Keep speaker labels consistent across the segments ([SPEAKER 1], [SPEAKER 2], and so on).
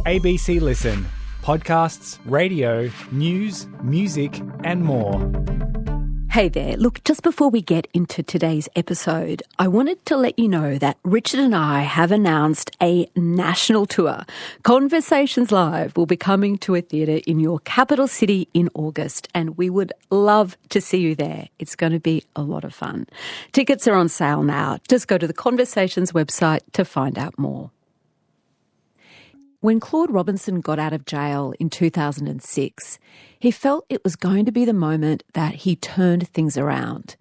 [SPEAKER 1] ABC Listen. Podcasts, radio, news, music and more.
[SPEAKER 2] Hey there. Look, just before we get into today's episode, I wanted to let you know that Richard and I have announced a national tour. Conversations Live will be coming to a theatre in your capital city in August, and we would love to see you there. It's going to be a lot of fun. Tickets are on sale now. Just go to the Conversations website to find out more. When Claude Robinson got out of jail in 2006, he felt it was going to be the moment that he turned things around.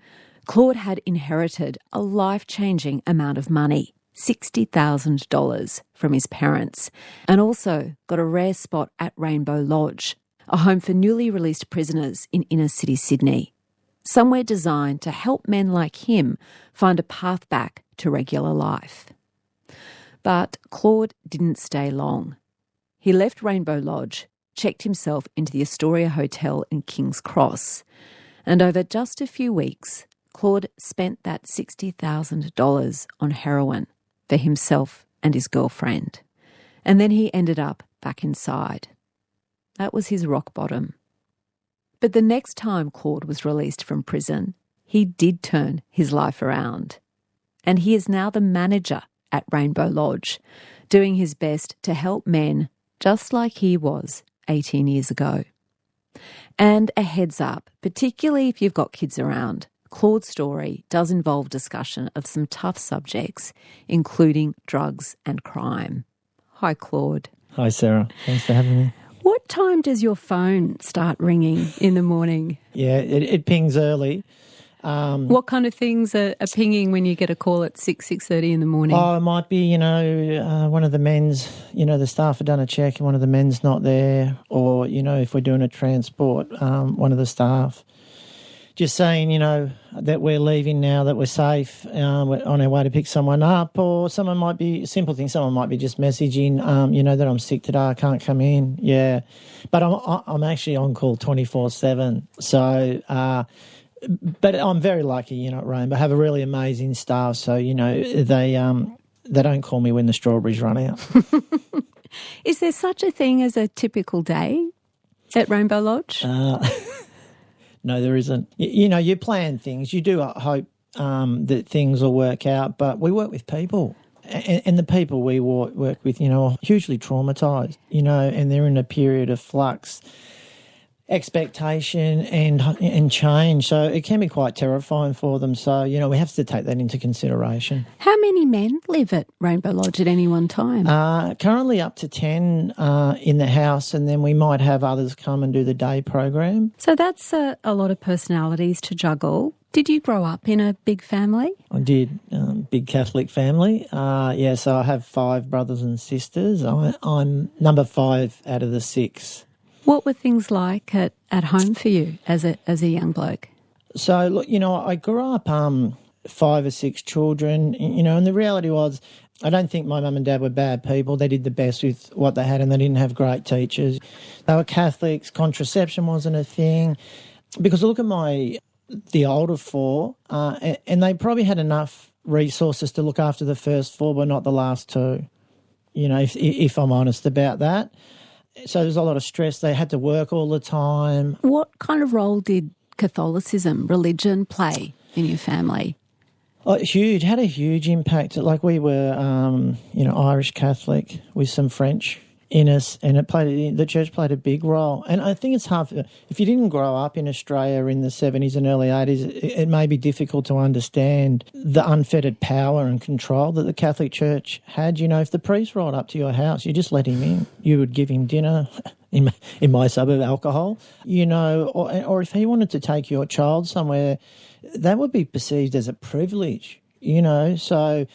[SPEAKER 2] Claude had inherited a life-changing amount of money, $60,000 from his parents, and also got a rare spot at Rainbow Lodge, a home for newly released prisoners in inner-city Sydney, somewhere designed to help men like him find a path back to regular life. But Claude didn't stay long. He left Rainbow Lodge, checked himself into the Astoria Hotel in King's Cross, and over just a few weeks, Claude spent that $60,000 on heroin for himself and his girlfriend. And then he ended up back inside. That was his rock bottom. But the next time Claude was released from prison, he did turn his life around. And he is now the manager at Rainbow Lodge, doing his best to help men just like he was 18 years ago. And a heads up, particularly if you've got kids around, Claude's story does involve discussion of some tough subjects, including drugs and crime. Hi, Claude.
[SPEAKER 3] Hi, Sarah. Thanks for having me.
[SPEAKER 2] What time does your phone start ringing in the morning?
[SPEAKER 3] Yeah, it pings early.
[SPEAKER 2] What kind of things are pinging when you get a call at 6:30 in the morning?
[SPEAKER 3] Oh, it might be, one of the men's, the staff have done a check and one of the men's not there. Or, if we're doing a transport, one of the staff just saying, that we're leaving now, that we're safe, we're on our way to pick someone up. Or someone might be, simple thing, someone might be just messaging, that I'm sick today, I can't come in. Yeah. But I'm actually on call 24/7. So, but I'm very lucky, at Rainbow. I have a really amazing staff, so, they don't call me when the strawberries run out.
[SPEAKER 2] Is there such a thing as a typical day at Rainbow Lodge?
[SPEAKER 3] No, there isn't. You plan things. You do hope that things will work out, but we work with people. And the people we work with, are hugely traumatised, and they're in a period of flux, expectation and change. So it can be quite terrifying for them. So, we have to take that into consideration.
[SPEAKER 2] How many men live at Rainbow Lodge at any one time?
[SPEAKER 3] Currently up to 10 in the house, and then we might have others come and do the day program.
[SPEAKER 2] So that's a lot of personalities to juggle. Did you grow up in a big family?
[SPEAKER 3] I did, big Catholic family. So I have 5 brothers and sisters. I'm number 5 out of the 6.
[SPEAKER 2] What were things like at home for you as a young bloke?
[SPEAKER 3] So, look, I grew up 5 or 6 children, and the reality was I don't think my mum and dad were bad people. They did the best with what they had and they didn't have great teachers. They were Catholics. Contraception wasn't a thing. Because look at the older 4, and they probably had enough resources to look after the first 4 but not the last 2, if I'm honest about that. So there's a lot of stress. They had to work all the time.
[SPEAKER 2] What kind of role did Catholicism, religion, play in your family?
[SPEAKER 3] Oh, huge. Had a huge impact. Like we were, Irish Catholic with some French in us, and the church played a big role. And I think it's hard, if you didn't grow up in Australia in the 70s and early 80s, it may be difficult to understand the unfettered power and control that the Catholic Church had. If the priest rolled up to your house, you just let him in. You would give him dinner, in my suburb, alcohol, or if he wanted to take your child somewhere, that would be perceived as a privilege, so...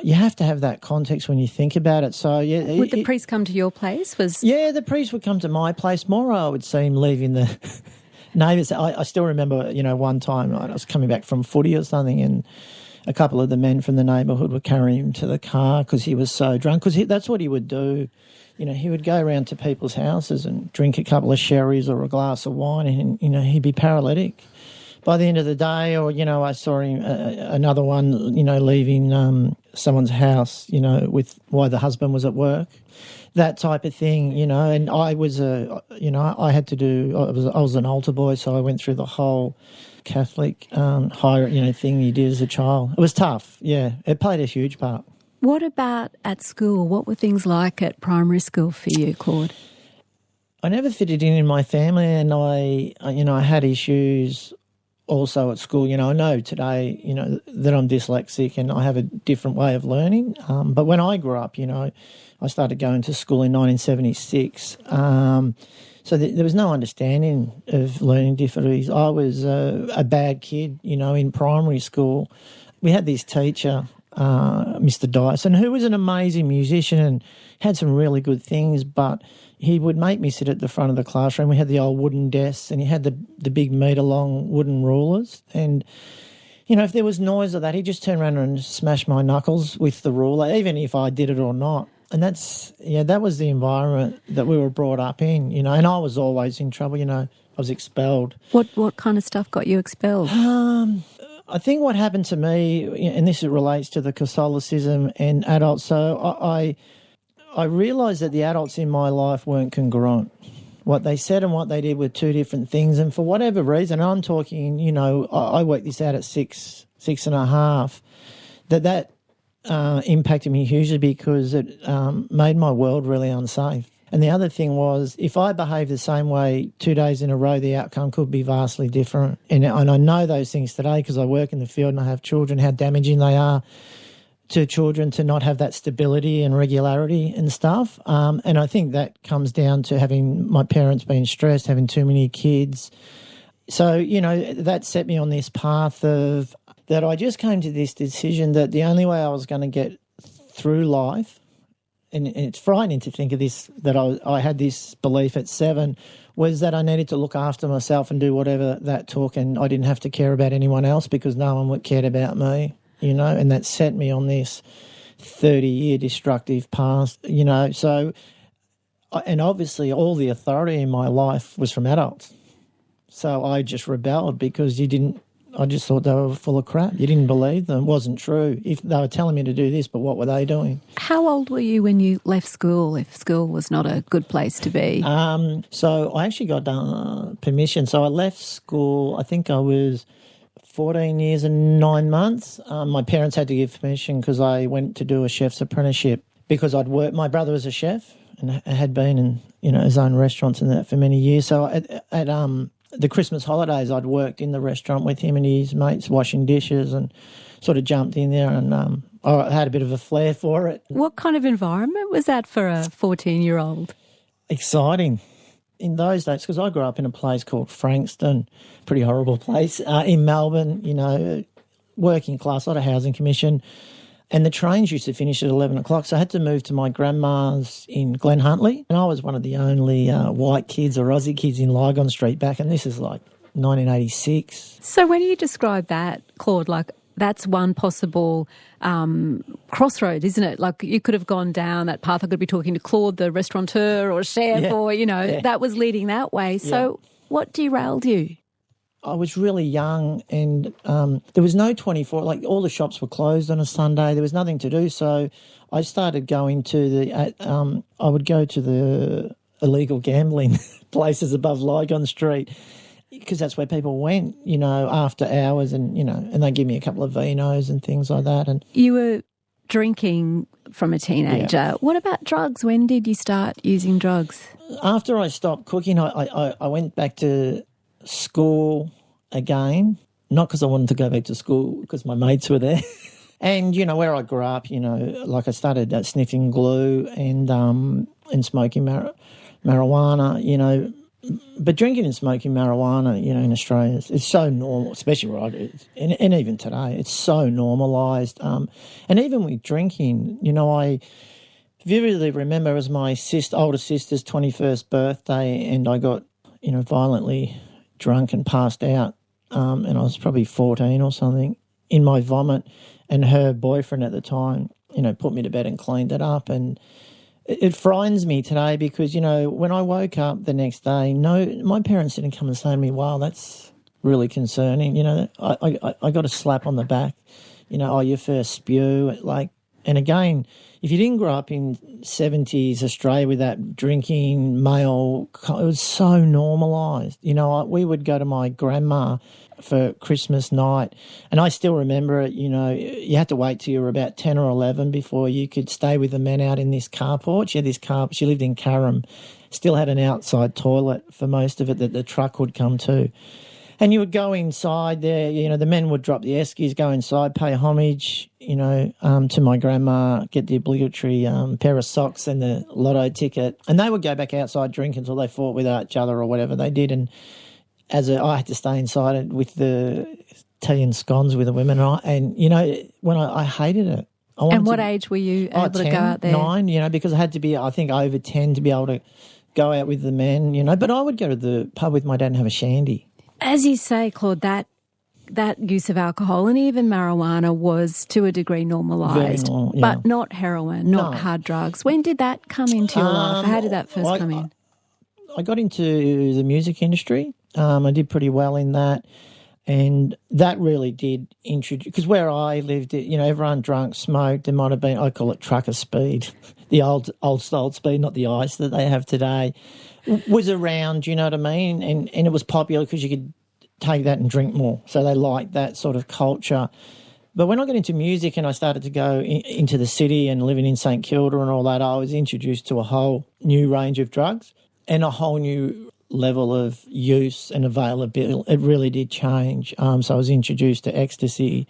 [SPEAKER 3] you have to have that context when you think about it. So, yeah.
[SPEAKER 2] Would the priest come to your place?
[SPEAKER 3] Yeah, the priest would come to my place more, I would see him leaving the neighbours. I still remember, one time I was coming back from footy or something, and a couple of the men from the neighbourhood were carrying him to the car because he was so drunk. Because that's what he would do. He would go around to people's houses and drink a couple of sherries or a glass of wine, and, he'd be paralytic by the end of the day. Or, I saw him, another one, leaving someone's house, with why the husband was at work, that type of thing, and I was I had to do, I was an altar boy, so I went through the whole Catholic higher, thing you did as a child. It was tough, yeah. It played a huge part.
[SPEAKER 2] What about at school? What were things like at primary school for you, Claude?
[SPEAKER 3] I never fitted in my family, and I had issues also at school. I know today, that I'm dyslexic and I have a different way of learning. But when I grew up, I started going to school in 1976. So there was no understanding of learning difficulties. I was a bad kid, in primary school. We had this teacher, Mr. Dyson, who was an amazing musician and had some really good things, but he would make me sit at the front of the classroom. We had the old wooden desks, and he had the big metre-long wooden rulers. And, if there was noise of that, he'd just turn around and smash my knuckles with the ruler, even if I did it or not. And that was the environment that we were brought up in, and I was always in trouble, I was expelled.
[SPEAKER 2] What kind of stuff got you expelled?
[SPEAKER 3] I think what happened to me, and this relates to the Catholicism and adults, so I realised that the adults in my life weren't congruent. What they said and what they did were two different things, and for whatever reason, I'm talking, I worked this out at six and a half, that impacted me hugely because it made my world really unsafe. And the other thing was, if I behaved the same way 2 days in a row, the outcome could be vastly different. And I know those things today because I work in the field and I have children, how damaging they are to children to not have that stability and regularity and stuff. And I think that comes down to having my parents being stressed, having too many kids. So, that set me on this path of that I just came to this decision that the only way I was going to get through life, and it's frightening to think of this, that I had this belief at 7, was that I needed to look after myself and do whatever that took, and I didn't have to care about anyone else because no one cared about me, and that set me on this 30-year destructive path, So, and obviously all the authority in my life was from adults. So I just rebelled because I just thought they were full of crap. You didn't believe them. It wasn't true. If they were telling me to do this, but what were they doing?
[SPEAKER 2] How old were you when you left school, if school was not a good place to be?
[SPEAKER 3] So I actually got permission. So I left school, I think I was 14 years and 9 months. My parents had to give permission because I went to do a chef's apprenticeship because I'd worked. My brother was a chef and had been in his own restaurants and that for many years. So at the Christmas holidays, I'd worked in the restaurant with him and his mates washing dishes and sort of jumped in there and I had a bit of a flair for it.
[SPEAKER 2] What kind of environment was that for a 14-year-old?
[SPEAKER 3] Exciting. In those days, because I grew up in a place called Frankston, pretty horrible place, in Melbourne, working class, a lot of housing commission. And the trains used to finish at 11 o'clock, so I had to move to my grandma's in Glen Huntly. And I was one of the only white kids or Aussie kids in Lygon Street back, and this is like 1986.
[SPEAKER 2] So when you describe that, Claude, like that's one possible crossroad, isn't it? Like you could have gone down that path. I could be talking to Claude, the restaurateur or chef, or, that was leading that way. So what derailed you?
[SPEAKER 3] I was really young and there was no 24, like all the shops were closed on a Sunday. There was nothing to do. So I started going to I would go to the illegal gambling places above Lygon Street because that's where people went, after hours and, and they give me a couple of vinos and things like that. And
[SPEAKER 2] you were drinking from a teenager. Yeah. What about drugs? When did you start using drugs?
[SPEAKER 3] After I stopped cooking, I went back to school again, not because I wanted to go back to school, because my mates were there. And, where I grew up, like I started sniffing glue and smoking marijuana, but drinking and smoking marijuana, in Australia, it's so normal, especially where I do, and even today, it's so normalised. And even with drinking, I vividly remember it was my older sister's 21st birthday and I got, violently drunk and passed out, and I was probably 14 or something, in my vomit, and her boyfriend at the time, put me to bed and cleaned it up, and it frightens me today because, when I woke up the next day, my parents didn't come and say to me, wow, that's really concerning, I got a slap on the back, your first spew, like, And again, if you didn't grow up in 70s Australia with that drinking male, it was so normalised. You know, we would go to my grandma for Christmas night, and I still remember it. You know, you had to wait till you were about 10 or 11 before you could stay with the men out in this carport. She had this she lived in Carrum, still had an outside toilet for most of it that the truck would come to. And you would go inside there, you know, the men would drop the eskies, go inside, pay homage, you know, to my grandma, get the obligatory pair of socks and the lotto ticket. And they would go back outside, drink until they fought with each other or whatever they did. And I had to stay inside with the tea and scones with the women. And you know, when I hated it.
[SPEAKER 2] And what age were you able to go out there?
[SPEAKER 3] 9, you know, because I had to be, I think, over 10 to be able to go out with the men, you know. But I would go to the pub with my dad and have a shandy.
[SPEAKER 2] As you say, Claude, that use of alcohol and even marijuana was to a degree normalised, but not heroin, not hard drugs. When did that come into your life? How did that first come in?
[SPEAKER 3] I got into the music industry. I did pretty well in that, and that really did introduce, because where I lived, you know, everyone drunk, smoked. There might have been, I call it trucker speed, the old style speed, not the ice that they have today, was around, you know what I mean? And it was popular because you could take that and drink more. So they liked that sort of culture. But when I got into music and I started to go into the city and living in St Kilda and all that, I was introduced to a whole new range of drugs and a whole new level of use and availability. It really did change. So I was introduced to ecstasy,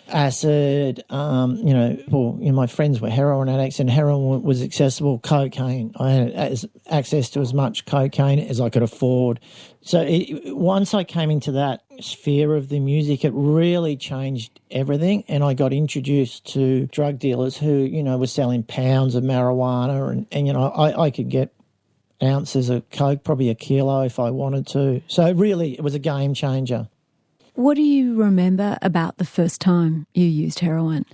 [SPEAKER 3] acid, my friends were heroin addicts, and heroin was accessible. Cocaine, I had access to as much cocaine as I could afford. So once I came into that sphere of the music, it really changed everything, and I got introduced to drug dealers who, you know, were selling pounds of marijuana, and you know, I could get ounces of coke, probably a kilo if I wanted to. So really, it was a game changer.
[SPEAKER 2] What do you remember about the first time you used heroin?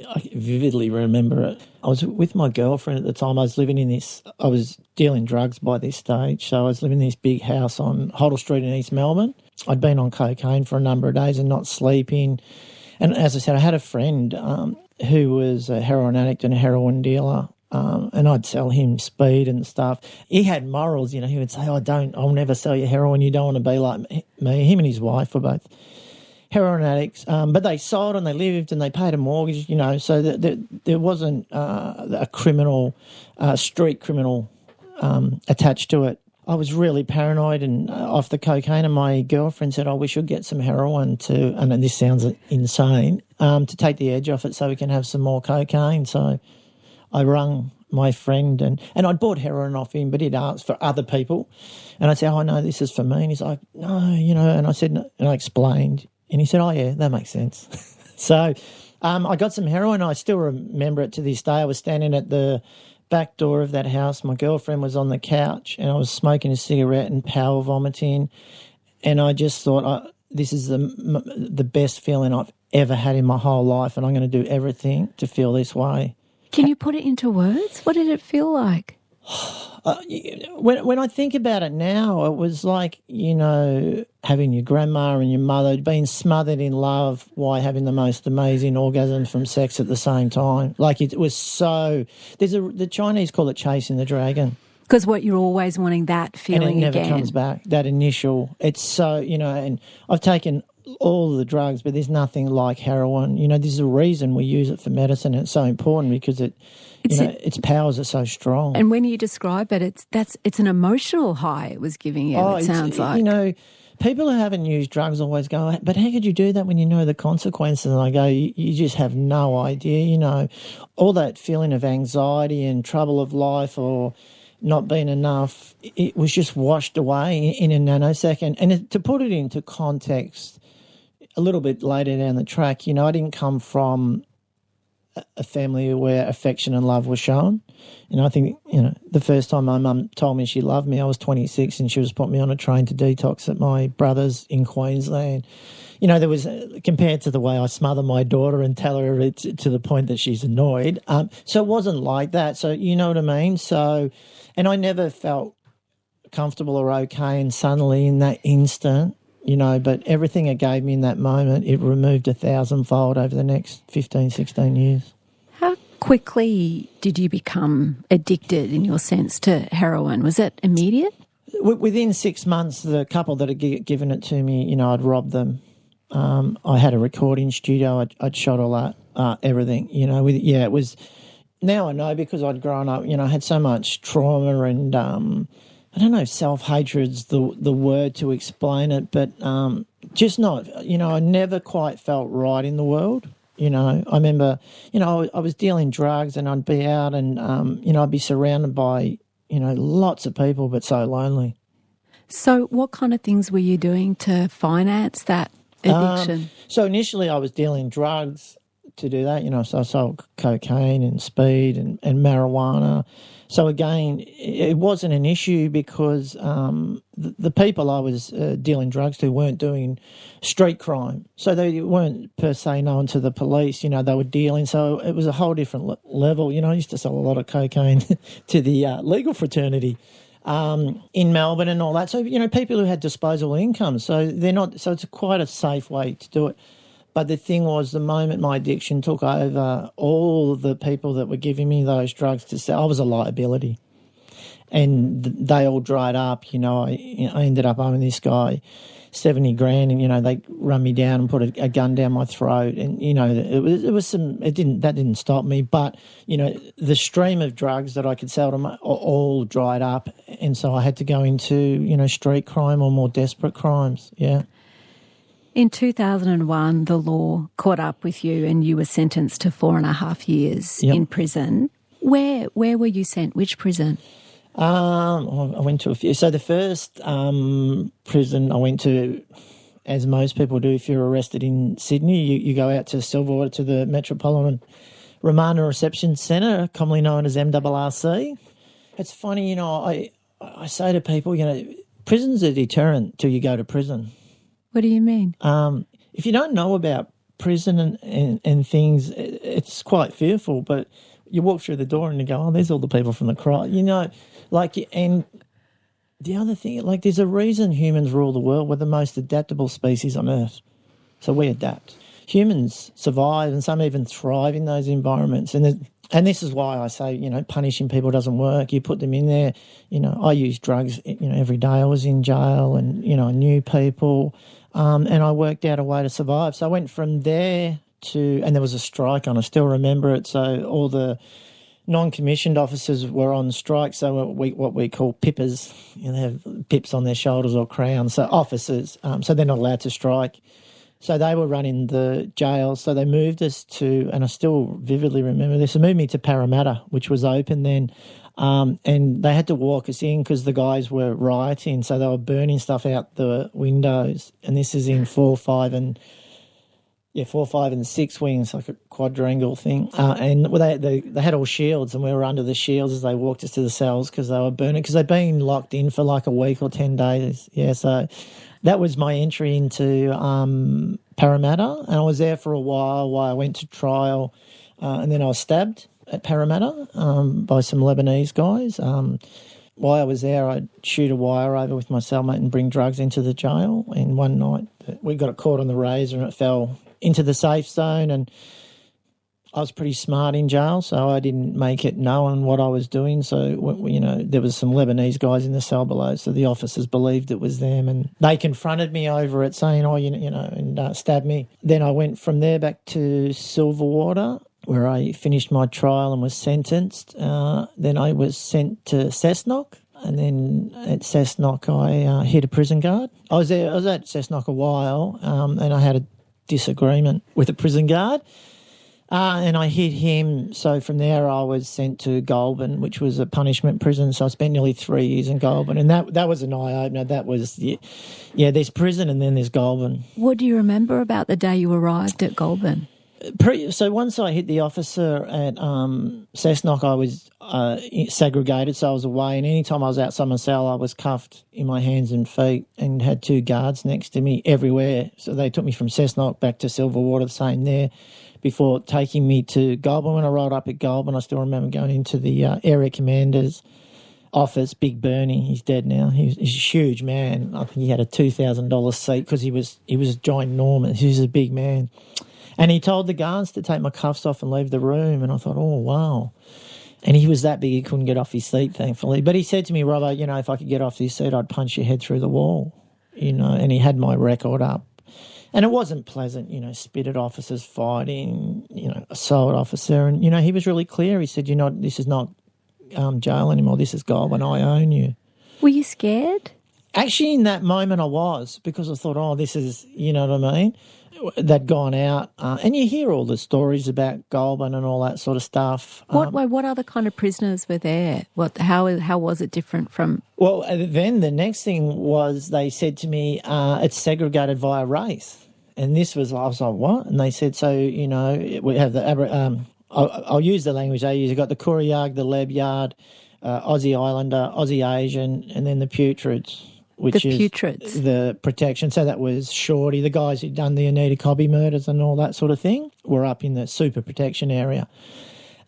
[SPEAKER 3] I vividly remember it. I was with my girlfriend at the time. I was dealing drugs by this stage, so I was living in this big house on Hoddle Street in East Melbourne. I'd been on cocaine for a number of days and not sleeping. And as I said, I had a friend who was a heroin addict and a heroin dealer, and I'd sell him speed and stuff. He had morals, you know. He would say, I'll never sell you heroin. You don't want to be like me. Him and his wife were both heroin addicts, but they sold and they lived and they paid a mortgage, you know, so there wasn't a criminal, street criminal attached to it. I was really paranoid and off the cocaine, and my girlfriend said, we should get some heroin and then this sounds insane, to take the edge off it so we can have some more cocaine. So I rung my friend and I'd bought heroin off him, but he'd asked for other people. And I said, no, this is for me. And he's like, no, you know, and I said, no, and I explained. And he said, yeah, that makes sense. So I got some heroin. I still remember it to this day. I was standing at the back door of that house. My girlfriend was on the couch and I was smoking a cigarette and power vomiting. And I just thought, this is the best feeling I've ever had in my whole life, and I'm going to do everything to feel this way.
[SPEAKER 2] Can you put it into words? What did it feel like?
[SPEAKER 3] When I think about it now, it was like, you know, having your grandma and your mother being smothered in love while having the most amazing orgasm from sex at the same time. Like, it was so... the Chinese call it chasing the dragon.
[SPEAKER 2] Because you're always wanting that feeling again.
[SPEAKER 3] And it never comes back, that initial... It's so, you know, and I've taken all the drugs, but there's nothing like heroin. You know, there's a reason we use it for medicine, and it's so important because its powers are so strong.
[SPEAKER 2] And when you describe it, it's an emotional high it was giving you, it sounds like.
[SPEAKER 3] You know, people who haven't used drugs always go, but how could you do that when you know the consequences? And I go, you just have no idea, you know. All that feeling of anxiety and trouble of life or not being enough, it was just washed away in a nanosecond. And to put it into context, a little bit later down the track, you know, I didn't come from a family where affection and love were shown. You know, I think, you know, the first time my mum told me she loved me, I was 26 and she was putting me on a train to detox at my brother's in Queensland. You know, there was, compared to the way I smother my daughter and tell her to the point that she's annoyed. So it wasn't like that. So, you know what I mean? So, and I never felt comfortable or okay, and suddenly in that instant, you know, but everything it gave me in that moment, it removed 1,000-fold over the next 15, 16 years.
[SPEAKER 2] How quickly did you become addicted, in your sense, to heroin? Was it immediate?
[SPEAKER 3] Within 6 months, the couple that had given it to me, I'd robbed them. I had a recording studio. I'd shot all that, everything, it was... Now I know, because I'd grown up, I had so much trauma and, I don't know if self-hatred's the word to explain it, but just not, I never quite felt right in the world. I remember, I was dealing drugs and I'd be out and, I'd be surrounded by, lots of people, but so lonely.
[SPEAKER 2] So what kind of things were you doing to finance that addiction?
[SPEAKER 3] So initially I was dealing drugs to do that, so I sold cocaine and speed and marijuana. So again, it wasn't an issue because the people I was dealing drugs to weren't doing street crime. So they weren't per se known to the police, they were dealing. So it was a whole different level. I used to sell a lot of cocaine to the legal fraternity in Melbourne and all that. So, people who had disposable income. So so it's quite a safe way to do it. But the thing was, the moment my addiction took over, all the people that were giving me those drugs to sell, I was a liability. And they all dried up. I ended up owing this guy $70,000 and, they run me down and put a gun down my throat. And, that didn't stop me. But, the stream of drugs that I could sell to them all dried up. And so I had to go into, street crime or more desperate crimes. Yeah.
[SPEAKER 2] In 2001, the law caught up with you and you were sentenced to 4.5 years in prison. Where were you sent? Which prison?
[SPEAKER 3] I went to a few. So the first prison I went to, as most people do if you're arrested in Sydney, you go out to Silverwater to the Metropolitan Remand and Reception Centre, commonly known as MRRC. It's funny, I say to people, prison's a deterrent till you go to prison.
[SPEAKER 2] What do you mean?
[SPEAKER 3] If you don't know about prison and things, it's quite fearful, but you walk through the door and you go, oh, there's all the people from the crime. And the other thing, there's a reason humans rule the world. We're the most adaptable species on Earth. So we adapt. Humans survive and some even thrive in those environments. And this is why I say, punishing people doesn't work. You put them in there. I used drugs, every day I was in jail and, I knew people. And I worked out a way to survive. So I went from there and there was a strike on, I still remember it. So all the non-commissioned officers were on strike. So what we call pippers, they have pips on their shoulders or crowns. So officers, so they're not allowed to strike. So they were running the jail. So they moved us to, and I still vividly remember this, they moved me to Parramatta, which was open then. And they had to walk us in because the guys were rioting, so they were burning stuff out the windows. And this is in 4, 5 and 6 wings, like a quadrangle thing. And they had all shields, and we were under the shields as they walked us to the cells because they were burning, because they'd been locked in for like a week or 10 days. Yeah, so that was my entry into Parramatta, and I was there for a while I went to trial, and then I was stabbed at Parramatta by some Lebanese guys. While I was there, I'd shoot a wire over with my cellmate and bring drugs into the jail. And one night we got it caught on the razor and it fell into the safe zone, and I was pretty smart in jail, so I didn't make it known what I was doing. So, there was some Lebanese guys in the cell below, so the officers believed it was them, and they confronted me over it, saying, and stabbed me. Then I went from there back to Silverwater, where I finished my trial and was sentenced. Then I was sent to Cessnock, and then at Cessnock I hit a prison guard. I was at Cessnock a while, and I had a disagreement with a prison guard, and I hit him. So from there I was sent to Goulburn, which was a punishment prison. So I spent nearly 3 years in Goulburn, and that was an eye-opener. That was, there's prison and then there's Goulburn.
[SPEAKER 2] What do you remember about the day you arrived at Goulburn?
[SPEAKER 3] So once I hit the officer at Cessnock, I was segregated, so I was away. And any time I was outside my cell, I was cuffed in my hands and feet and had 2 guards next to me everywhere. So they took me from Cessnock back to Silverwater, the same there, before taking me to Goulburn. When I rolled up at Goulburn, I still remember going into the area commander's office, Big Bernie. He's dead now. He's a huge man. I think he had a $2,000 seat because he was ginormous. He was a big man. And he told the guards to take my cuffs off and leave the room. And I thought, oh, wow. And he was that big he couldn't get off his seat, thankfully. But he said to me, Robbo, if I could get off this seat, I'd punch your head through the wall, and he had my record up. And it wasn't pleasant, spit at officers fighting, assault officer. And, he was really clear. He said, this is not jail anymore. This is Goulburn. I own you.
[SPEAKER 2] Were you scared?
[SPEAKER 3] Actually, in that moment I was, because I thought, oh, this is, you know what I mean? They'd gone out. And you hear all the stories about Goulburn and all that sort of stuff.
[SPEAKER 2] What other kind of prisoners were there? How was it different from...
[SPEAKER 3] Well, then the next thing was they said to me, it's segregated via race. And I was like, what? And they said, so, we have the... I'll use the language they use. You've got the Kuriyag, the Lebyard, Aussie Islander, Aussie Asian, and then the Putrids, which is the protection. So that was Shorty, the guys who'd done the Anita Cobby murders and all that sort of thing, were up in the super protection area.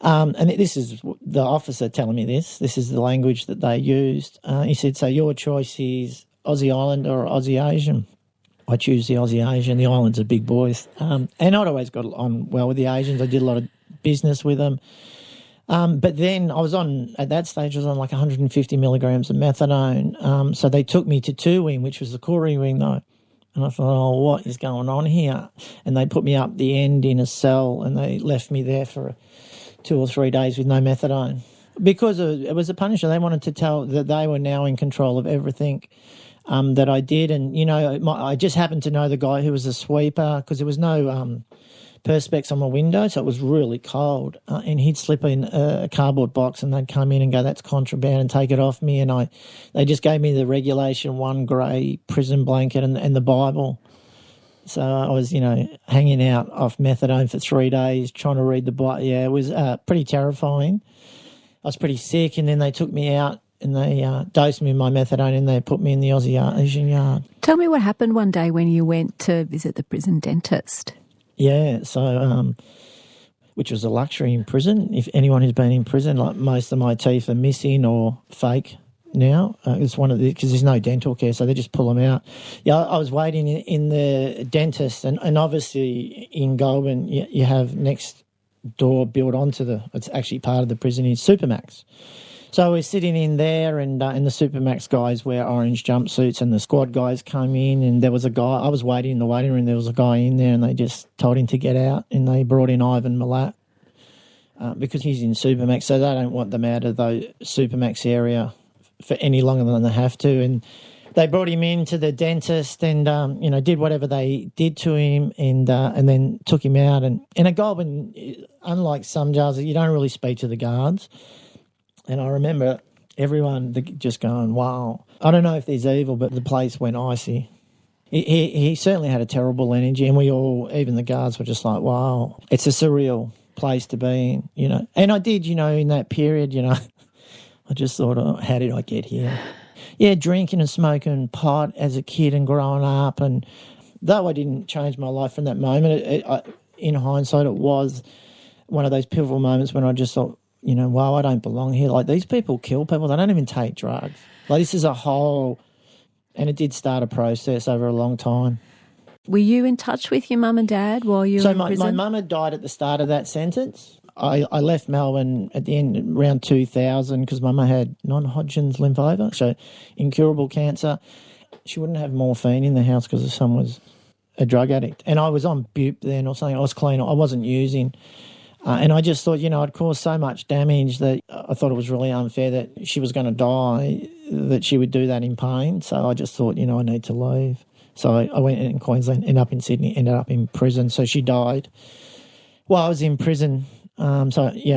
[SPEAKER 3] And this is the officer telling me this. This is the language that they used. He said, so your choice is Aussie Islander or Aussie Asian. I choose the Aussie Asian. The islands are big boys. And I'd always got on well with the Asians. I did a lot of business with them. But then at that stage, I was on like 150 milligrams of methadone. So they took me to 2 wing, which was the Koori wing though. And I thought, oh, what is going on here? And they put me up the end in a cell and they left me there for 2 or 3 days with no methadone. Because it was a punishment. They wanted to tell that they were now in control of everything that I did. And, I just happened to know the guy who was a sweeper because there was no perspex on my window, so it was really cold. And he'd slip in a cardboard box and they'd come in and go, that's contraband, and take it off me. And they just gave me the Regulation 1 grey prison blanket and the Bible. So I was, hanging out off methadone for 3 days, trying to read the Bible. Yeah, it was pretty terrifying. I was pretty sick, and then they took me out and they dosed me with my methadone and they put me in the Aussie Asian yard.
[SPEAKER 2] Tell me what happened one day when you went to visit the prison dentist.
[SPEAKER 3] Yeah, so which was a luxury in prison. If anyone who's been in prison, like most of my teeth are missing or fake now. It's one of because there's no dental care, so they just pull them out. Yeah, I was waiting in the dentist, and obviously in Goulburn you have next door built onto it's actually part of the prison is Supermax. So we're sitting in there, and the Supermax guys wear orange jumpsuits, and the squad guys come in, and there was a guy. I was waiting in the waiting room. There was a guy in there, and they just told him to get out, and they brought in Ivan Milat because he's in Supermax, so they don't want them out of the Supermax area for any longer than they have to. And they brought him in to the dentist, and did whatever they did to him, and then took him out. And in a Goulburn, unlike some jails, you don't really speak to the guards. And I remember everyone just going, wow. I don't know if there's evil, but the place went icy. He certainly had a terrible energy, and we all, even the guards, were just like, wow. It's a surreal place to be in, And I did, in that period, I just thought, oh, how did I get here? Yeah, drinking and smoking pot as a kid and growing up. And though I didn't change my life from that moment, in hindsight, it was one of those pivotal moments when I just thought, wow, I don't belong here. Like, these people kill people. They don't even take drugs. Like, this is a whole... And it did start a process over a long time.
[SPEAKER 2] Were you in touch with your mum and dad while you were in prison? So my mum
[SPEAKER 3] had died at the start of that sentence. I left Melbourne at the end, around 2000, because my mum had non-Hodgkin's lymphoma, so incurable cancer. She wouldn't have morphine in the house because her son was a drug addict. And I was on Bupe then or something. I was clean. I wasn't using... and I just thought, I'd caused so much damage that I thought it was really unfair that she was going to die, that she would do that in pain. So I just thought, I need to leave. So I went in Queensland, ended up in Sydney, ended up in prison. So she died while I was in prison. I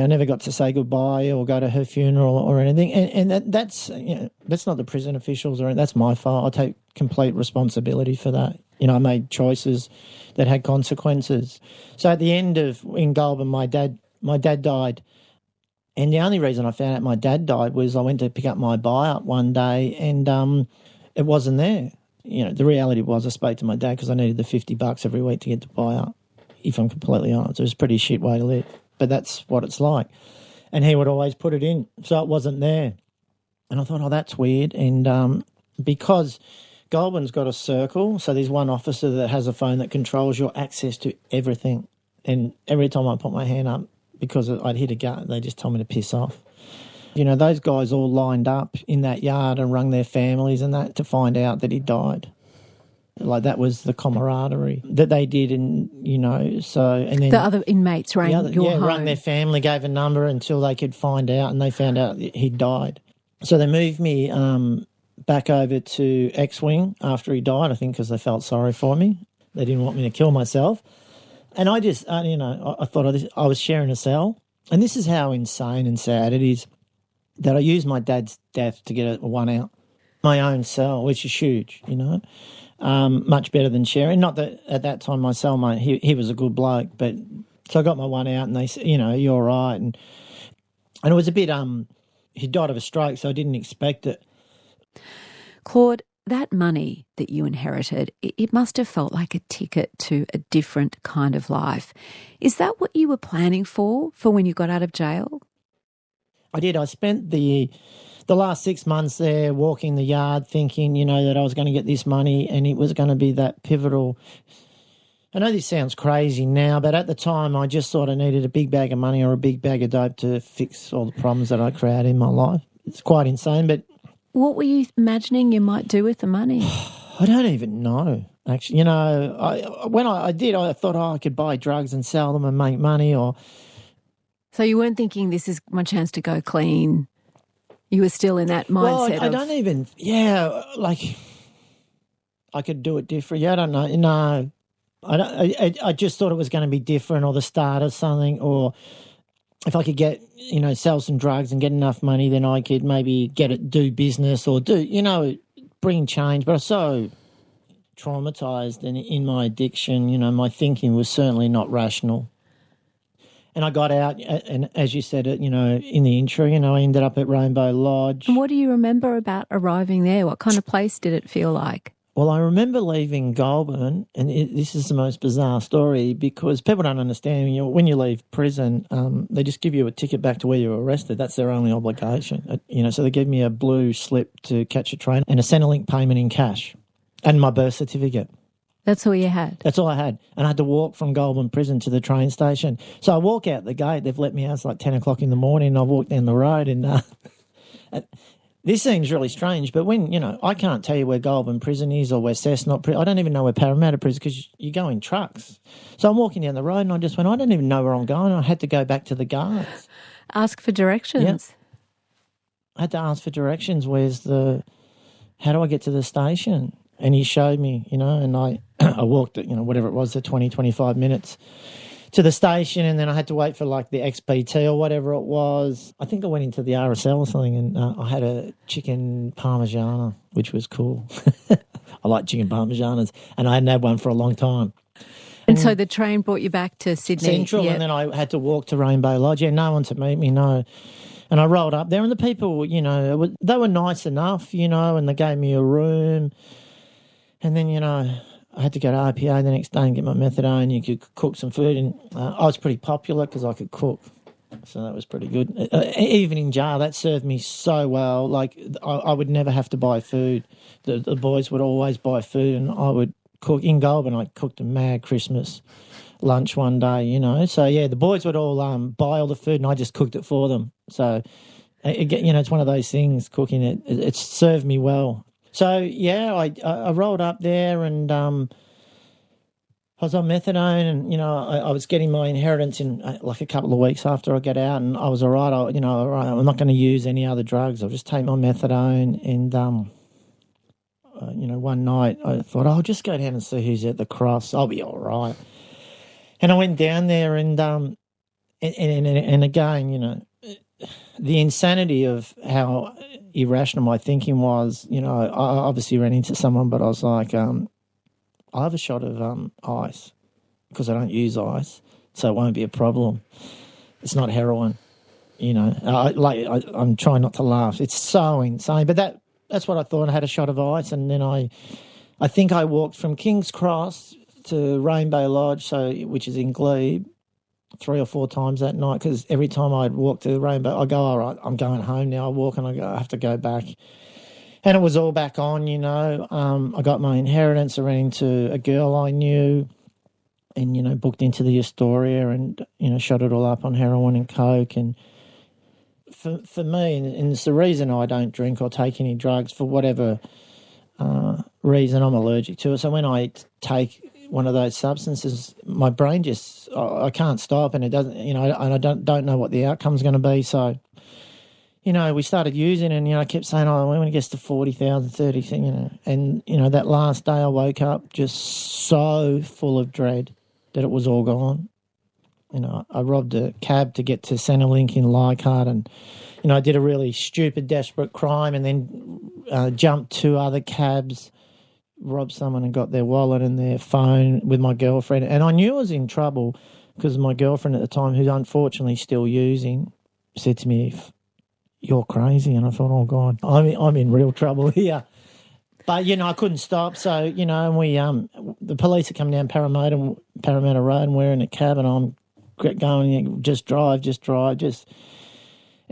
[SPEAKER 3] never got to say goodbye or go to her funeral or anything. And that's not the prison officials, or that's my fault. I take complete responsibility for that. I made choices that had consequences. So at the end in Goulburn, my dad died. And the only reason I found out my dad died was I went to pick up my buy-up one day and it wasn't there. The reality was I spoke to my dad because I needed the $50 every week to get to buy-up, if I'm completely honest. It was a pretty shit way to live, but that's what it's like. And he would always put it in, so it wasn't there. And I thought, oh, that's weird. And because... Goulburn's got a circle, so there's one officer that has a phone that controls your access to everything. And every time I put my hand up, because I'd hit a gut, they just told me to piss off. You know, those guys all lined up in that yard and rung their families and that to find out that he died. Like, that was the camaraderie that they did, and, you know, so... And then
[SPEAKER 2] the other inmates rang your home?
[SPEAKER 3] Rang their family, gave a number until they could find out, and they found out that he'd died. So they moved me back over to X-Wing after he died, I think, because they felt sorry for me. They didn't want me to kill myself. And I just, you know, I thought I was sharing a cell. And this is how insane and sad it is, that I used my dad's death to get one out. My own cell, which is huge, you know. Much better than sharing. Not that at that time my cellmate, he was a good bloke, but so I got my one out and they said, you know, you're all right. And it was a bit, he died of a stroke, so I didn't expect it.
[SPEAKER 2] Claude, that money that you inherited, it must have felt like a ticket to a different kind of life. Is that what you were planning for when you got out of jail?
[SPEAKER 3] I did. I spent the last 6 months there walking the yard thinking, you know, that I was going to get this money and it was going to be that pivotal. I know this sounds crazy now, but at the time I just thought I needed a big bag of money or a big bag of dope to fix all the problems that I created in my life. It's quite insane, but...
[SPEAKER 2] What were you imagining you might do with the money?
[SPEAKER 3] I don't even know, actually. You know, when I did, I thought, I could buy drugs and sell them and make money or...
[SPEAKER 2] So you weren't thinking this is my chance to go clean? You were still in that mindset?
[SPEAKER 3] Well, I don't even... Yeah, like, I could do it different. Yeah, I don't know. No, I just thought it was going to be different, or the start of something, or if I could get, you know, sell some drugs and get enough money, then I could maybe do business or you know, bring change. But I was so traumatised in my addiction, you know, my thinking was certainly not rational. And I got out, and as you said, you know, in the intro, you know, I ended up at Rainbow Lodge.
[SPEAKER 2] And what do you remember about arriving there? What kind of place did it feel like?
[SPEAKER 3] Well, I remember leaving Goulburn, and this is the most bizarre story because people don't understand. You know, when you leave prison, they just give you a ticket back to where you were arrested. That's their only obligation. You know, so they gave me a blue slip to catch a train and a Centrelink payment in cash and my birth certificate.
[SPEAKER 2] That's all you had? That's
[SPEAKER 3] all I had. And I had to walk from Goulburn Prison to the train station. So I walk out the gate. They've let me out. It's like 10 o'clock in the morning. And I walk down the road and this seems really strange, but when, you know, I can't tell you where Goulburn Prison is or where Cessnock Prison. I don't even know where Parramatta Prison is because you go in trucks. So I'm walking down the road and I just went, I don't even know where I'm going. I had to go back to the guards.
[SPEAKER 2] Ask for directions.
[SPEAKER 3] Yep. I had to ask for directions. How do I get to the station? And he showed me, you know, and I walked, you know, whatever it was, the 20, 25 minutes to the station, and then I had to wait for like the XPT or whatever it was. I think I went into the RSL or something, and I had a chicken parmigiana, which was cool. I like chicken parmigianas, and I hadn't had one for a long time.
[SPEAKER 2] And so the train brought you back to Sydney?
[SPEAKER 3] Central, and then I had to walk to Rainbow Lodge. Yeah, no one to meet me, no. And I rolled up there, and the people, you know, they were nice enough, you know, and they gave me a room. And then, you know, I had to go to RPA the next day and get my methadone. You could cook some food, and I was pretty popular because I could cook. So that was pretty good. Even in jail, that served me so well. Like, I would never have to buy food. The boys would always buy food, and I would cook. In Goulburn, I cooked a mad Christmas lunch one day, you know. So, yeah, the boys would all buy all the food, and I just cooked it for them. So, you know, it's one of those things, cooking it. It served me well. So, yeah, I rolled up there and I was on methadone, and, you know, I was getting my inheritance in like a couple of weeks after I got out, and I was all right. I'm not going to use any other drugs. I'll just take my methadone. And, you know, one night I thought, I'll just go down and see who's at the cross. I'll be all right. And I went down there and again, you know, the insanity of how irrational my thinking was, you know, I obviously ran into someone, but I was like, I'll have a shot of ice because I don't use ice, so it won't be a problem. It's not heroin, you know. I'm trying not to laugh. It's so insane, but that's what I thought. I had a shot of ice, and then I think I walked from King's Cross to Rainbow Lodge, which is in Glebe, 3 or 4 times that night, because every time I'd walk to the Rainbow, I go, all right, I'm going home now. I walk and I have to go back. And it was all back on, you know. I got my inheritance. I ran into a girl I knew. and, booked into the Astoria and, shot it all up on heroin and coke. And for me, and it's the reason I don't drink or take any drugs for whatever reason, I'm allergic to it. So when I take one of those substances, my brain just, I can't stop, and it doesn't, and I don't know what the outcome's going to be. So, we started using it, and, I kept saying, when it gets to 40,000, 30,000, and, that last day I woke up just so full of dread that it was all gone. I robbed a cab to get to Centrelink in Leichhardt, and, I did a really stupid, desperate crime, and then jumped two other cabs, robbed someone and got their wallet and their phone with my girlfriend. And I knew I was in trouble because my girlfriend at the time, who's unfortunately still using, said to me, "You're crazy." And I thought, oh, God, I'm in real trouble here. But, I couldn't stop. So, and we the police are coming down Parramatta Road, and we're in a cab, and I'm going, just drive.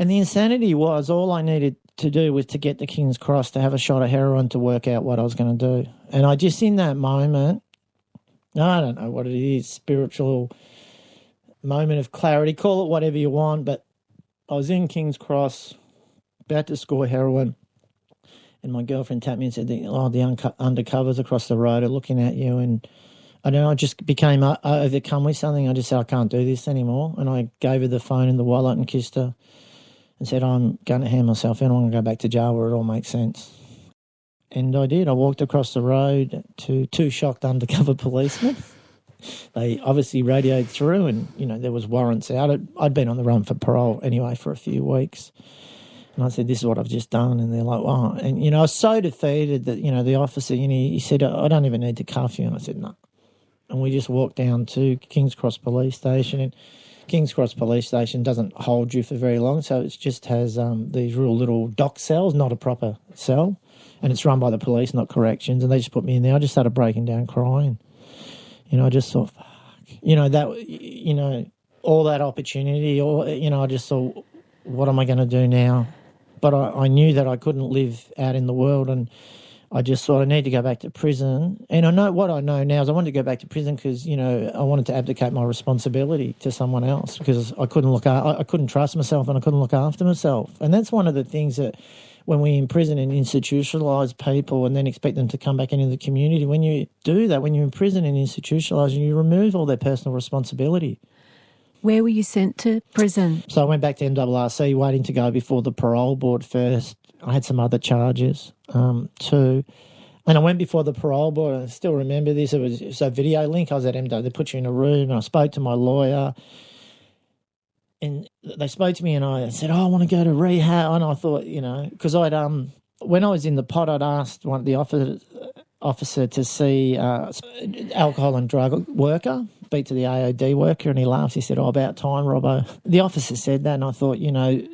[SPEAKER 3] And the insanity was, all I needed to do was to get to King's Cross to have a shot of heroin to work out what I was going to do. And I just, in that moment, I don't know what it is, spiritual moment of clarity, call it whatever you want, but I was in King's Cross, about to score heroin, and my girlfriend tapped me and said, the undercovers across the road are looking at you. And I don't know, I just became overcome with something. I just said, I can't do this anymore. And I gave her the phone and the wallet and kissed her and said, I'm going to hand myself in. I'm going to go back to jail where it all makes sense. And I did. I walked across the road to two shocked undercover policemen. They obviously radioed through, and, there was warrants out. I'd been on the run for parole anyway for a few weeks. And I said, this is what I've just done. And they're like, wow. And, I was so defeated that, the officer, he said, I don't even need to cuff you. And I said, no. And we just walked down to King's Cross Police Station. And King's Cross Police Station doesn't hold you for very long, so it just has these real little dock cells, not a proper cell. And it's run by the police, not corrections. And they just put me in there. I just started breaking down crying. I just thought, fuck. All that opportunity, I just thought, what am I going to do now? But I knew that I couldn't live out in the world, and I just thought I need to go back to prison. And I know what I know now is I wanted to go back to prison because, I wanted to abdicate my responsibility to someone else because I couldn't trust myself, and I couldn't look after myself. And that's one of the things that when we imprison and institutionalise people and then expect them to come back into the community, when you do that, when you imprison and institutionalise, you remove all their personal responsibility.
[SPEAKER 2] Where were you sent to prison?
[SPEAKER 3] So I went back to MRRC, waiting to go before the parole board first. I had some other charges too. And I went before the parole board. I still remember this. It was a video link. I was at MW. They put you in a room, and I spoke to my lawyer. And they spoke to me, and I said, I want to go to rehab. And I thought, because when I was in the pod, I'd asked one of the officer to see alcohol and drug worker, beat to the AOD worker, and he laughs. He said, about time, Robbo. The officer said that, and I thought,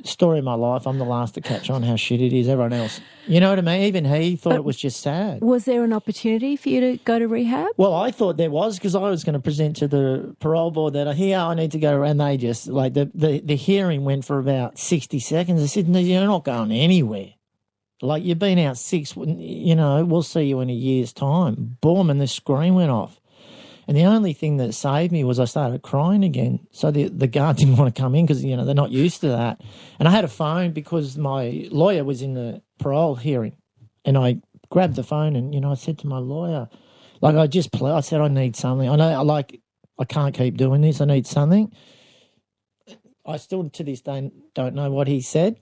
[SPEAKER 3] story of my life, I'm the last to catch on how shit it is. Everyone else, you know what I mean? Even he thought it was just sad.
[SPEAKER 2] Was there an opportunity for you to go to rehab?
[SPEAKER 3] Well, I thought there was, because I was going to present to the parole board that I need to go, and they just, like, the hearing went for about 60 seconds. I said, no, you're not going anywhere. Like, you've been out 6, we'll see you in a year's time. Boom, and the screen went off. And the only thing that saved me was I started crying again. So the guard didn't want to come in because, they're not used to that. And I had a phone because my lawyer was in the parole hearing. And I grabbed the phone and, I said to my lawyer, like, I said, I need something. I know, I can't keep doing this. I need something. I still to this day don't know what he said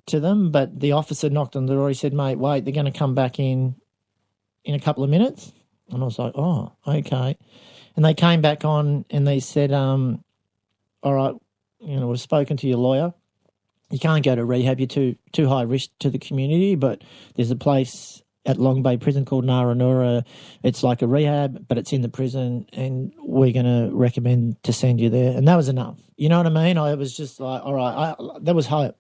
[SPEAKER 3] to them, but the officer knocked on the door. He said, mate, wait, they're going to come back in a couple of minutes. And I was like, oh, okay. And they came back on and they said, all right, we've spoken to your lawyer. You can't go to rehab. You're too high risk to the community, but there's a place at Long Bay Prison called Narranura. It's like a rehab, but it's in the prison, and we're going to recommend to send you there. And that was enough. You know what I mean? I was just like, all right, there was hope.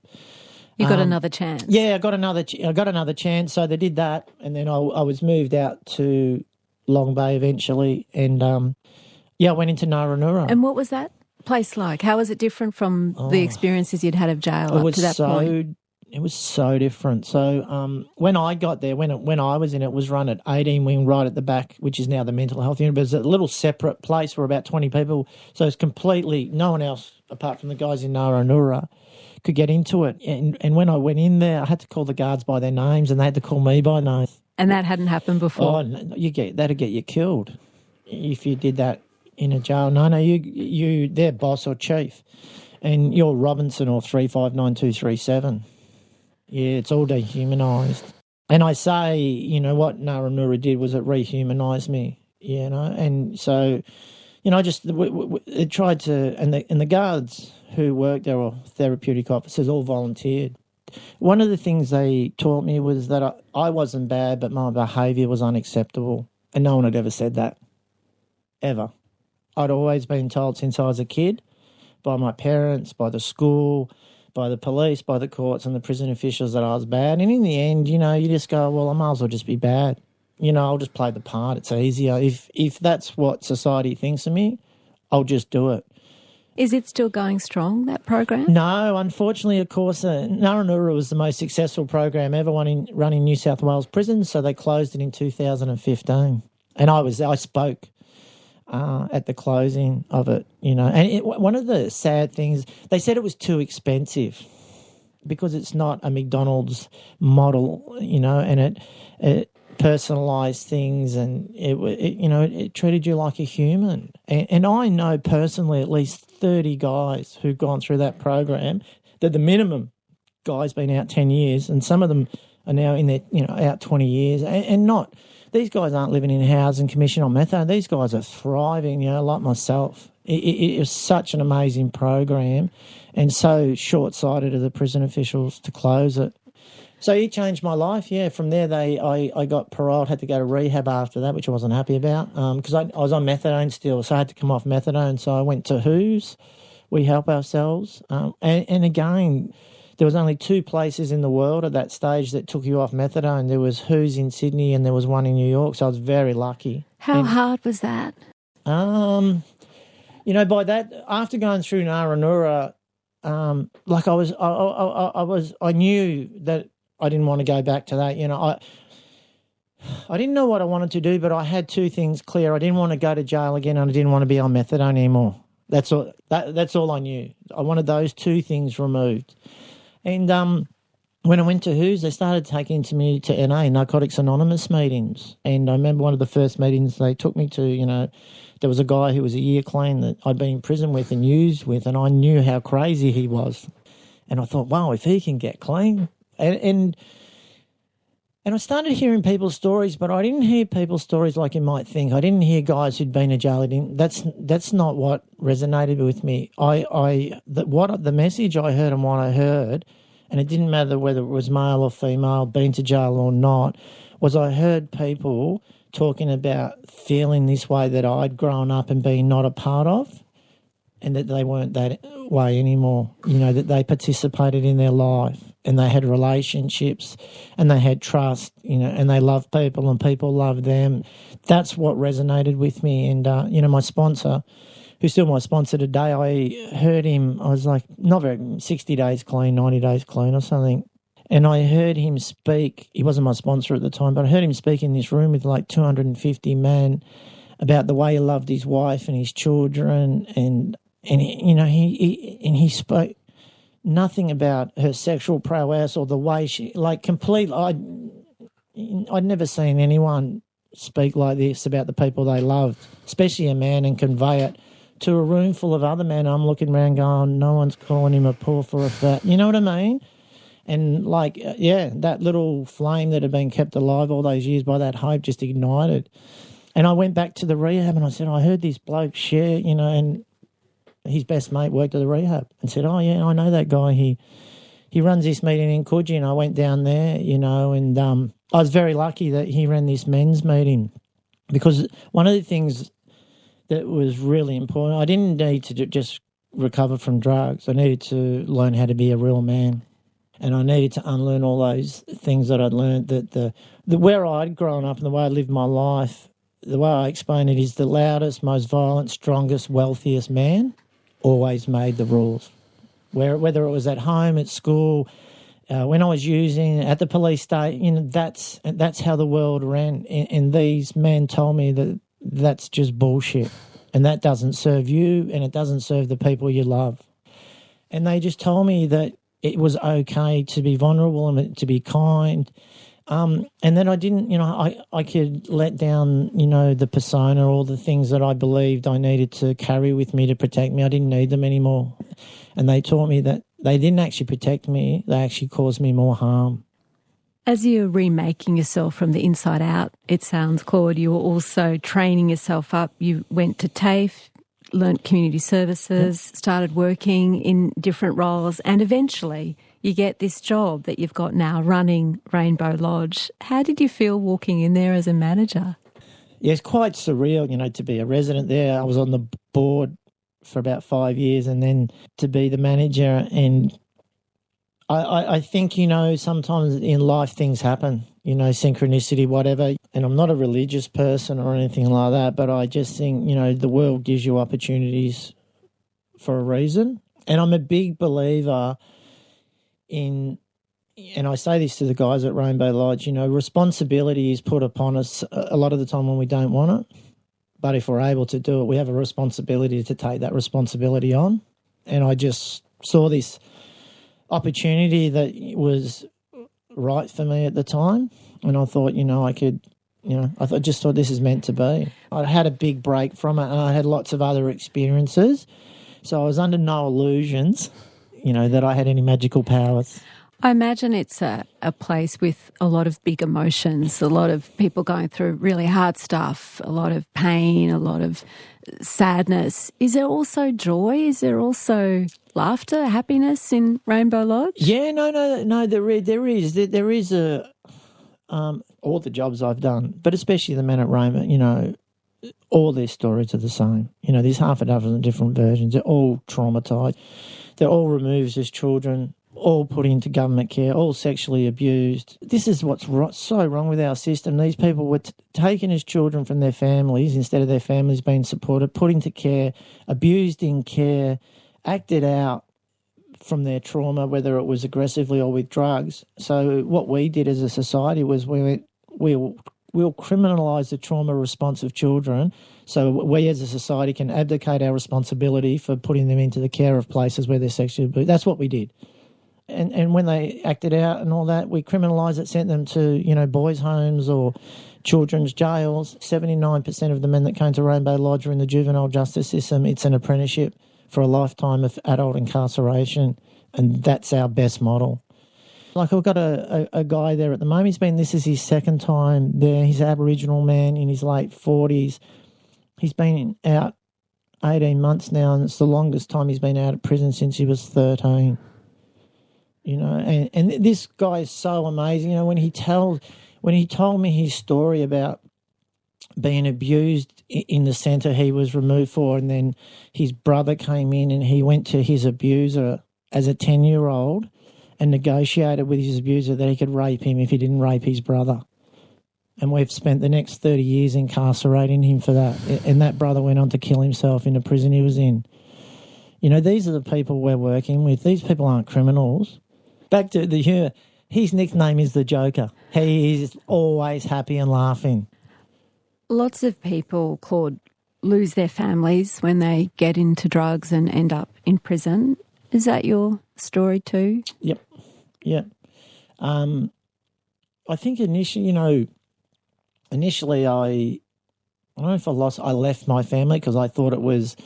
[SPEAKER 2] You got another chance.
[SPEAKER 3] Yeah, I got another chance. So they did that, and then I was moved out to Long Bay eventually, and I went into Narranura.
[SPEAKER 2] And what was that place like? How was it different from the experiences you'd had of jail up to that point?
[SPEAKER 3] It was so different. So when I got there, when I was in it, was run at 18 wing right at the back, which is now the mental health unit. But it's a little separate place for about 20 people. So it's completely, no one else apart from the guys in Narranura could get into it. And when I went in there, I had to call the guards by their names and they had to call me by name.
[SPEAKER 2] And that hadn't happened before?
[SPEAKER 3] Oh, that'd get you killed if you did that in a jail. No, you their boss or chief. And you're Robinson or 359237. Yeah, it's all dehumanised. And I say, you know, what Narranura did was it rehumanised me, you know. And so, you know, it tried to, and the guards who worked there or therapeutic officers all volunteered. One of the things they taught me was that I wasn't bad, but my behaviour was unacceptable. And no one had ever said that, ever. I'd always been told since I was a kid, by my parents, by the school, by the police, by the courts and the prison officials that I was bad. And in the end, you know, you just go, well, I might as well just be bad. You know, I'll just play the part. It's easier. If that's what society thinks of me, I'll just do it.
[SPEAKER 2] Is it still going strong, that program?
[SPEAKER 3] No, unfortunately, of course, Narranura was the most successful program ever run in New South Wales prisons, so they closed it in 2015. And I spoke at the closing of it, you know. And one of the sad things, they said it was too expensive because it's not a McDonald's model, you know, and it personalised things and it treated you like a human. And I know personally at least 30 guys who've gone through that program that the minimum guy's been out 10 years and some of them are now in their, you know, out 20 years and not... These guys aren't living in housing commission on methadone. These guys are thriving, you know, like myself. It was such an amazing program and so short-sighted of the prison officials to close it. So it changed my life, yeah. From there, I got paroled, had to go to rehab after that, which I wasn't happy about because I was on methadone still, so I had to come off methadone. So I went to Who's, We Help Ourselves. And again... There was only 2 places in the world at that stage that took you off methadone. There was Who's in Sydney and there was one in New York, so I was very lucky.
[SPEAKER 2] How hard was that?
[SPEAKER 3] You know, by that, after going through Narranura, like I knew that I didn't want to go back to that. You know, I didn't know what I wanted to do, but I had 2 things clear. I didn't want to go to jail again and I didn't want to be on methadone anymore. That's all. That's all I knew. I wanted those 2 things removed. And when I went to Who's, they started taking me to NA, Narcotics Anonymous meetings. And I remember one of the first meetings they took me to, you know, there was a guy who was a year clean that I'd been in prison with and used with, and I knew how crazy he was. And I thought, wow, if he can get clean. And I started hearing people's stories, but I didn't hear people's stories like you might think. I didn't hear guys who'd been to jail. That's not what resonated with me. The message I heard and what I heard, and it didn't matter whether it was male or female, been to jail or not, was I heard people talking about feeling this way that I'd grown up and been not a part of, and that they weren't that way anymore. You know, that they participated in their life and they had relationships and they had trust, you know, and they loved people and people loved them. That's what resonated with me. And, you know, my sponsor, who's still my sponsor today, I heard him, I was like, 60 days clean, 90 days clean or something. And I heard him speak, he wasn't my sponsor at the time, but I heard him speak in this room with like 250 men about the way he loved his wife and his children and you know, he spoke nothing about her sexual prowess or the way she, like, completely. I'd never seen anyone speak like this about the people they loved, especially a man, and convey it to a room full of other men. I'm looking around going, no one's calling him a pork or a fat. You know what I mean? And, like, yeah, that little flame that had been kept alive all those years by that hope just ignited. And I went back to the rehab and I said, I heard this bloke share, you know, and his best mate worked at the rehab and said, oh, yeah, I know that guy. He runs this meeting in Coogee, and I went down there, you know, and I was very lucky that he ran this men's meeting because one of the things that was really important, I didn't need to just recover from drugs. I needed to learn how to be a real man, and I needed to unlearn all those things that I'd learned, that the where I'd grown up and the way I lived my life, the way I explain it is the loudest, most violent, strongest, wealthiest man always made the rules. Whether it was at home, at school, when I was using at the police station, that's how the world ran. And these men told me that that's just bullshit, and that doesn't serve you, and it doesn't serve the people you love. And they just told me that it was okay to be vulnerable and to be kind. And then I didn't, I could let down, the persona, all the things that I believed I needed to carry with me to protect me. I didn't need them anymore. And they taught me that they didn't actually protect me. They actually caused me more harm.
[SPEAKER 2] As you're remaking yourself from the inside out, it sounds, Claude, you were also training yourself up. You went to TAFE, learnt community services, started working in different roles, and eventually you get this job that you've got now running Rainbow Lodge. How did you feel walking in there as a manager?
[SPEAKER 3] Yeah, it's quite surreal, to be a resident there. I was on the board for about 5 years, and then to be the manager. And I think, sometimes in life things happen, synchronicity, whatever. And I'm not a religious person or anything like that, but I just think, the world gives you opportunities for a reason. And I'm a big believer in, and I say this to the guys at Rainbow Lodge, responsibility is put upon us a lot of the time when we don't want it. But if we're able to do it, we have a responsibility to take that responsibility on. And I just saw this opportunity that was right for me at the time. And I thought, I just thought this is meant to be. I had a big break from it, and I had lots of other experiences. So I was under no illusions, that I had any magical powers.
[SPEAKER 2] I imagine it's a place with a lot of big emotions, a lot of people going through really hard stuff, a lot of pain, a lot of sadness. Is there also joy? Is there also laughter, happiness in Rainbow Lodge?
[SPEAKER 3] Yeah, no, there is. There is all the jobs I've done, but especially the men at Rainbow, all their stories are the same. There's half a dozen different versions. They're all traumatised. They're all removed as children, all put into government care, all sexually abused. This is what's so wrong with our system. These people were taken as children from their families instead of their families being supported, put into care, abused in care, acted out from their trauma, whether it was aggressively or with drugs. So what we did as a society was we'll criminalise the trauma response of children, so we as a society can abdicate our responsibility for putting them into the care of places where they're sexually abused. That's what we did. And when they acted out and all that, we criminalised it, sent them to, boys' homes or children's jails. 79% of the men that came to Rainbow Lodge are in the juvenile justice system. It's an apprenticeship for a lifetime of adult incarceration, and that's our best model. Like, I've got a guy there at the moment. This is his second time there. He's an Aboriginal man in his late 40s. He's been out 18 months now, and it's the longest time he's been out of prison since he was 13. And this guy is so amazing. When he told me his story about being abused in the centre he was removed for, and then his brother came in and he went to his abuser as a 10-year-old and negotiated with his abuser that he could rape him if he didn't rape his brother. And we've spent the next 30 years incarcerating him for that. And that brother went on to kill himself in the prison he was in. These are the people we're working with. These people aren't criminals. Back to the humor. His nickname is the Joker. He is always happy and laughing.
[SPEAKER 2] Lots of people, Claude, lose their families when they get into drugs and end up in prison. Is that your story too?
[SPEAKER 3] Yep. I think initially, I don't know if I left my family because I thought it was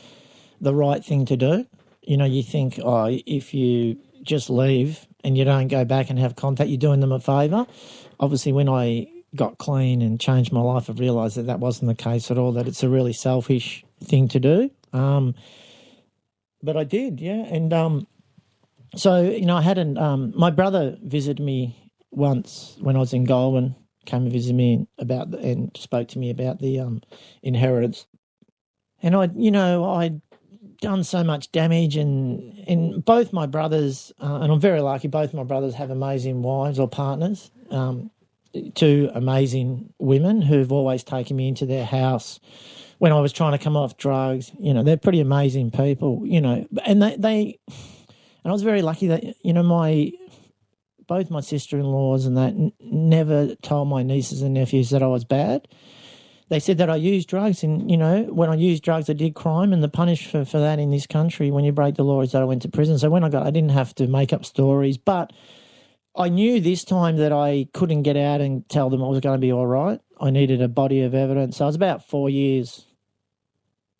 [SPEAKER 3] the right thing to do. You think, if you just leave and you don't go back and have contact, you're doing them a favour. Obviously, when I got clean and changed my life, I've realised that wasn't the case at all, that it's a really selfish thing to do. But I did, yeah. And so, I had my brother visited me once when I was in Goulburn, came and visited me and spoke to me about the inheritance. And I'd done so much damage, and both my brothers, and I'm very lucky, both my brothers have amazing wives or partners, two amazing women who've always taken me into their house when I was trying to come off drugs. They're pretty amazing people, and I was very lucky that, my both my sister-in-laws and that never told my nieces and nephews that I was bad. They said that I used drugs, and, when I used drugs, I did crime, and the punishment for that in this country when you break the law is that I went to prison. So when I didn't have to make up stories, but I knew this time that I couldn't get out and tell them it was going to be all right. I needed a body of evidence. So I was about 4 years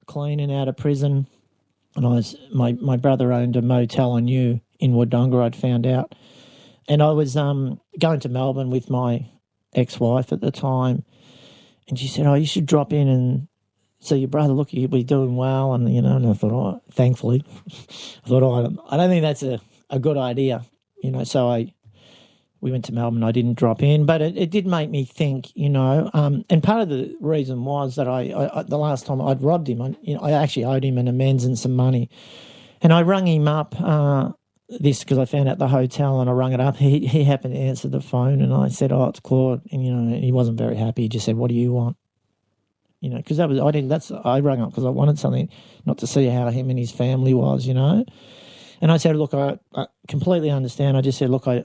[SPEAKER 3] clean and out of prison, and my brother owned a motel I knew in Wodonga, I'd found out. And I was going to Melbourne with my ex-wife at the time, and she said, you should drop in and see your brother. Look, he'll be doing well. And, and I thought, thankfully, I don't think that's a good idea, So we went to Melbourne. I didn't drop in, but it did make me think, and part of the reason was that I the last time I'd robbed him, I actually owed him an amends and some money. And I rung him up, because I found out the hotel, and I rung it up. He happened to answer the phone, and I said, it's Claude. And, and he wasn't very happy. He just said, what do you want? Because I rung up because I wanted something, not to see how him and his family was, And I said, look, I completely understand. I just said, look, I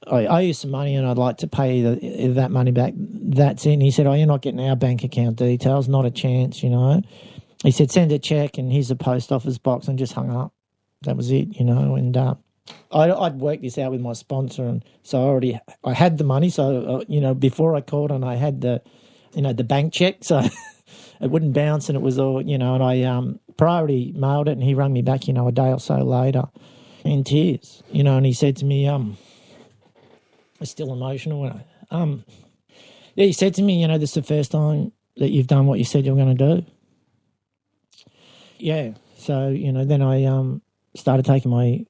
[SPEAKER 3] owe you some money and I'd like to pay that money back. That's it. And he said, you're not getting our bank account details, not a chance, He said, send a cheque and here's a post office box, and just hung up. That was it, and I'd worked this out with my sponsor, and so I had the money. So, before I called, and I had the bank check, so it wouldn't bounce, and it was all, and I priority mailed it, and he rang me back, a day or so later in tears, and he said to me, I'm still emotional. He said to me, this is the first time that you've done what you said you were going to do. Yeah, so, then I started taking my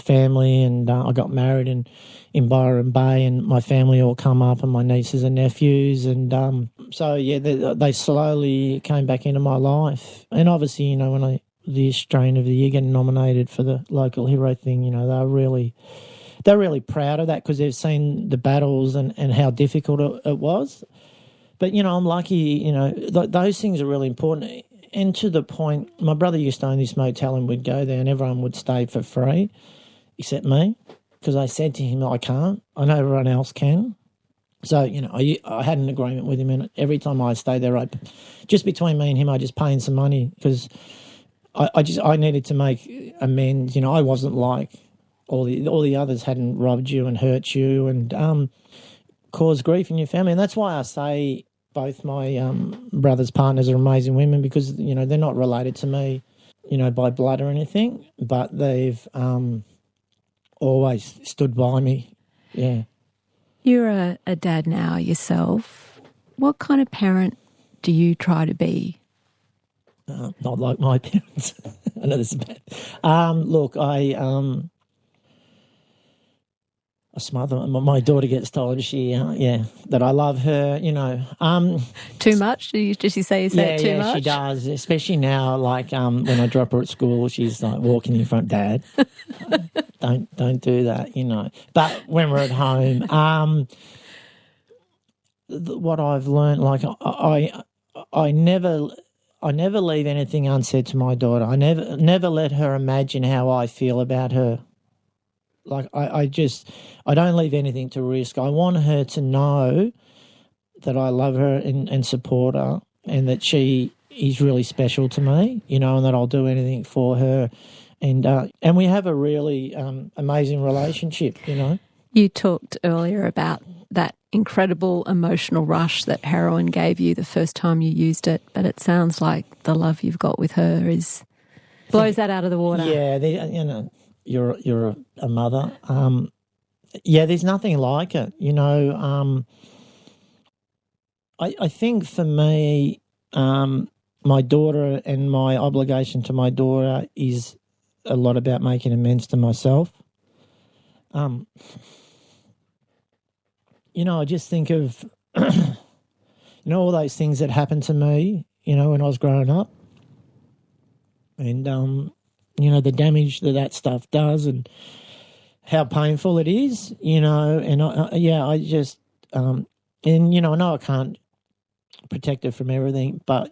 [SPEAKER 3] family, and I got married in Byron Bay, and my family all come up, and my nieces and nephews, and they slowly came back into my life. And obviously, when the Australian of the Year getting nominated for the local hero thing, they're really proud of that because they've seen the battles and how difficult it was. But, I'm lucky, those things are really important. And to the point, my brother used to own this motel, and we'd go there and everyone would stay for free except me, because I said to him, I can't. I know everyone else can. So, I had an agreement with him, and every time I stayed there, just between me and him, I just pay him some money because I needed to make amends. I wasn't like all the others hadn't robbed you and hurt you and caused grief in your family. And that's why I say both my brother's partners are amazing women, because, they're not related to me, by blood or anything, but they've always stood by me. Yeah.
[SPEAKER 2] You're a dad now yourself. What kind of parent do you try to be?
[SPEAKER 3] Not like my parents. I know this is bad. Look, I smother. My daughter gets told that I love her.
[SPEAKER 2] Too much? Does she say it too much?
[SPEAKER 3] Yeah, she does. Especially now, like when I drop her at school, she's like walking in front. Dad, don't do that. But when we're at home, what I've learned, like I never leave anything unsaid to my daughter. I never let her imagine how I feel about her. Like I don't leave anything to risk. I want her to know that I love her and support her, and that she is really special to me, and that I'll do anything for her. And we have a really amazing relationship,
[SPEAKER 2] You talked earlier about that incredible emotional rush that heroin gave you the first time you used it, but it sounds like the love you've got with her blows that out of the water.
[SPEAKER 3] Yeah, you're a mother. There's nothing like it. I think for me, my daughter and my obligation to my daughter is a lot about making amends to myself. I just think of, all those things that happened to me, when I was growing up, and the damage that stuff does, and how painful it is, and I just, I know I can't protect her from everything, but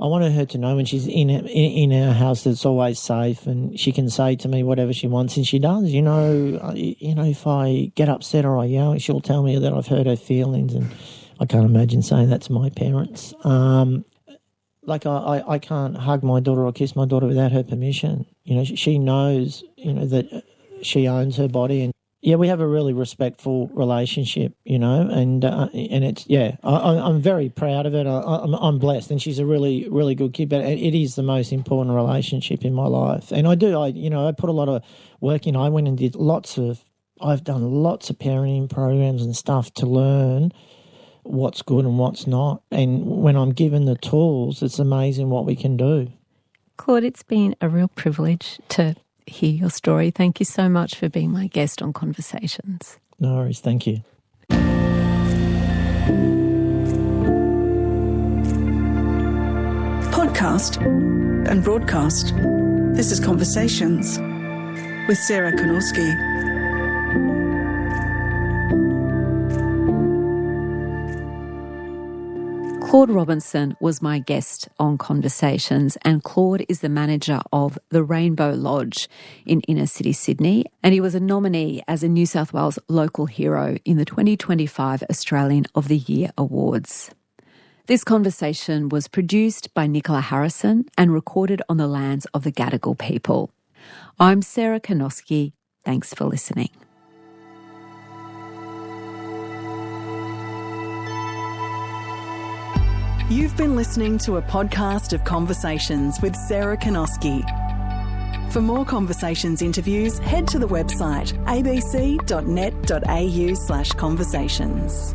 [SPEAKER 3] I wanted her to know when she's in our house that it's always safe, and she can say to me whatever she wants, and she does. If I get upset or I yell, she'll tell me that I've hurt her feelings, and I can't imagine saying that to my parents. I can't hug my daughter or kiss my daughter without her permission. She knows, that she owns her body, and we have a really respectful relationship, and it's, I'm very proud of it. I'm blessed, and she's a really, really good kid, but it is the most important relationship in my life. And I put a lot of work in. I went and I've done lots of parenting programs and stuff to learn what's good and what's not. And when I'm given the tools, it's amazing what we can do.
[SPEAKER 2] Claude, it's been a real privilege to hear your story. Thank you so much for being my guest on Conversations.
[SPEAKER 3] No worries. Thank you.
[SPEAKER 4] Podcast and broadcast. This is Conversations with Sarah Konorski.
[SPEAKER 2] Claude Robinson was my guest on Conversations, and Claude is the manager of the Rainbow Lodge in inner city Sydney, and he was a nominee as a New South Wales local hero in the 2025 Australian of the Year Awards. This conversation was produced by Nicola Harrison and recorded on the lands of the Gadigal people. I'm Sarah Konorski. Thanks for listening.
[SPEAKER 4] You've been listening to a podcast of Conversations with Sarah Konorski. For more Conversations interviews, head to the website abc.net.au/conversations.